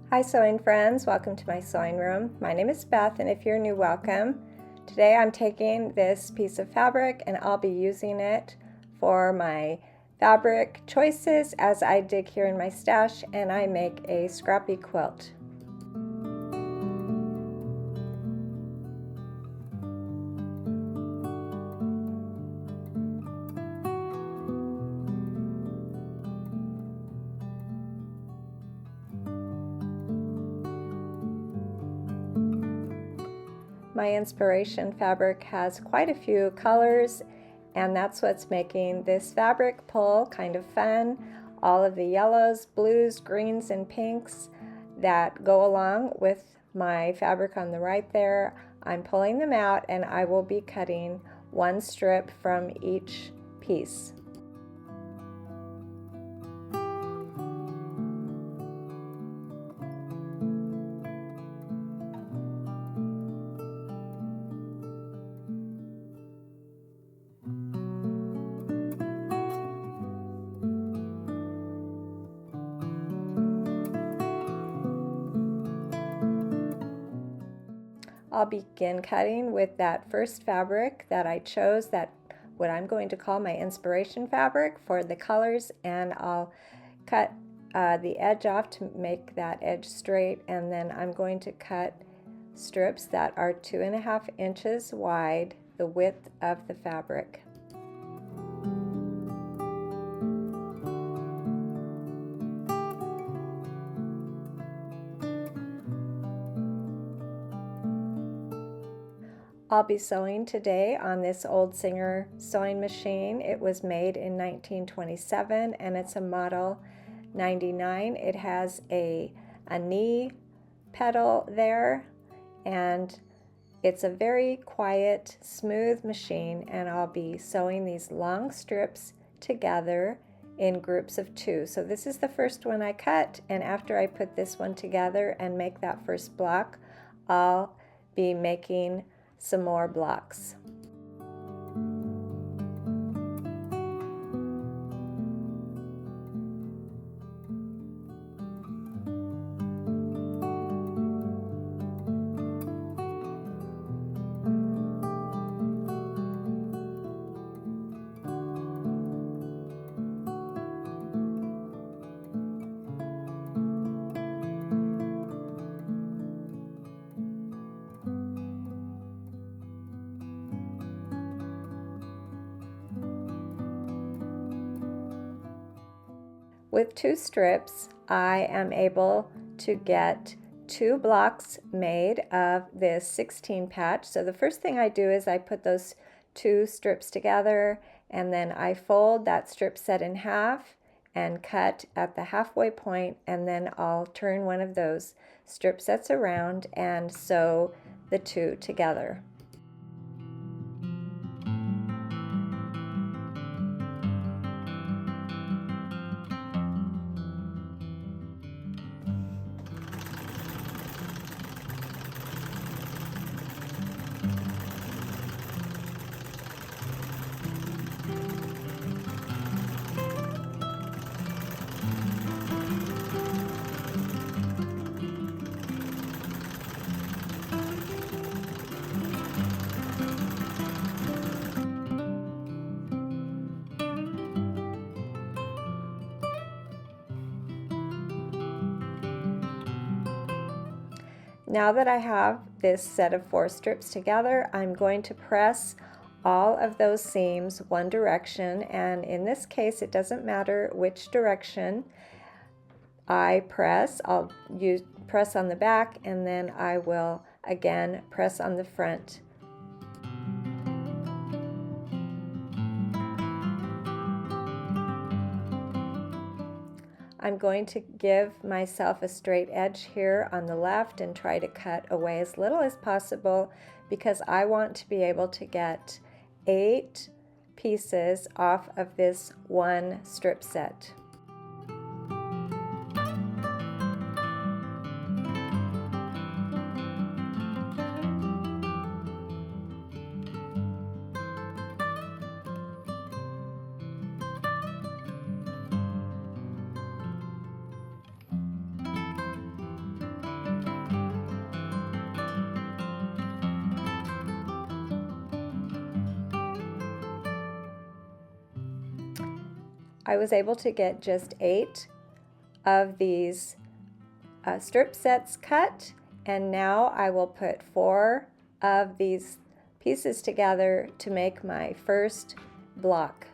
Hi sewing friends, welcome to my sewing room. My name is Beth, and if you're new, welcome. Today I'm taking this piece of fabric and I'll be using it for my fabric choices as I dig here in my stash and I make a scrappy quilt. My inspiration fabric has quite a few colors, and that's what's making this fabric pull kind of fun. All of the yellows, blues, greens, and pinks that go along with my fabric on the right there, I'm pulling them out and I will be cutting one strip from each piece. I'll begin cutting with that first fabric that I chose, that what I'm going to call my inspiration fabric for the colors, and I'll cut the edge off to make that edge straight, and then I'm going to cut strips that are 2.5 inches wide, the width of the fabric. I'll be sewing today on this old Singer sewing machine. It was made in 1927 and it's a model 99. It has a knee pedal there and it's a very quiet, smooth machine, and I'll be sewing these long strips together in groups of 2. So this is the first one I cut, and after I put this one together and make that first block, I'll be making some more blocks. With 2 strips, I am able to get 2 blocks made of this 16 patch. So the first thing I do is I put those 2 strips together, and then I fold that strip set in half and cut at the halfway point, and then I'll turn one of those strip sets around and sew the 2 together. Now that I have this set of 4 strips together, I'm going to press all of those seams one direction, and in this case it doesn't matter which direction I press. I'll press on the back, and then I will again press on the front. I'm going to give myself a straight edge here on the left and try to cut away as little as possible, because I want to be able to get 8 pieces off of this one strip set. I was able to get just 8 of these strip sets cut, and now I will put 4 of these pieces together to make my first block.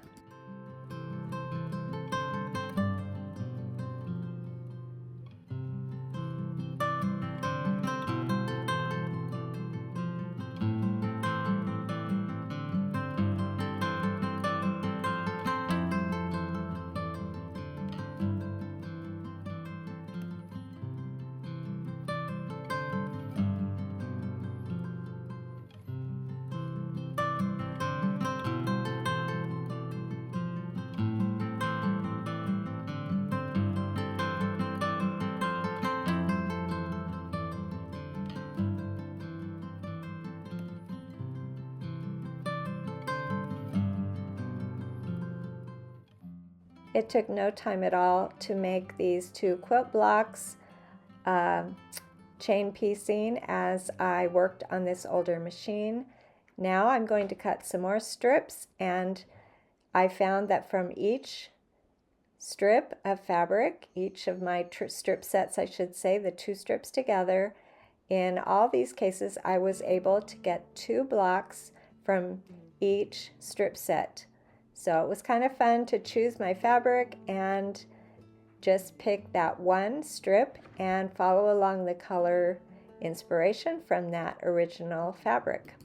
It took no time at all to make these 2 quilt blocks chain piecing as I worked on this older machine. Now I'm going to cut some more strips, and I found that from each strip of fabric, each of my strip sets, I should say, the 2 strips together, in all these cases I was able to get 2 blocks from each strip set. So it was kind of fun to choose my fabric and just pick that one strip and follow along the color inspiration from that original fabric.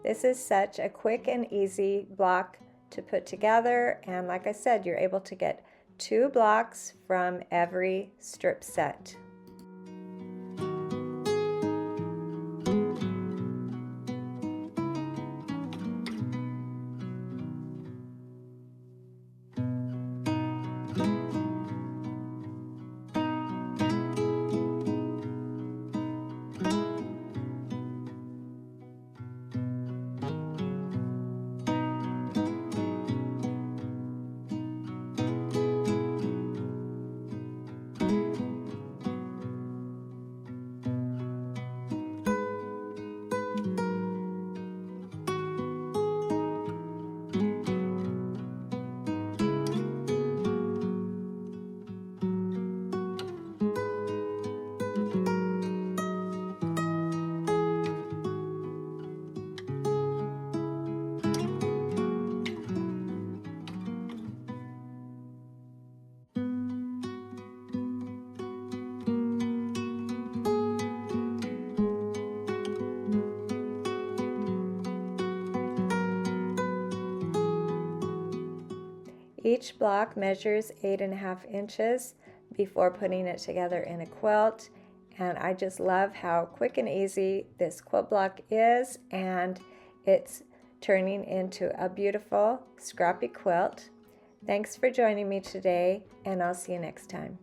This is such a quick and easy block to put together, and like I said, you're able to get 2 blocks from every strip set. Each block measures 8.5 inches before putting it together in a quilt, and I just love how quick and easy this quilt block is, and it's turning into a beautiful scrappy quilt. Thanks for joining me today, and I'll see you next time.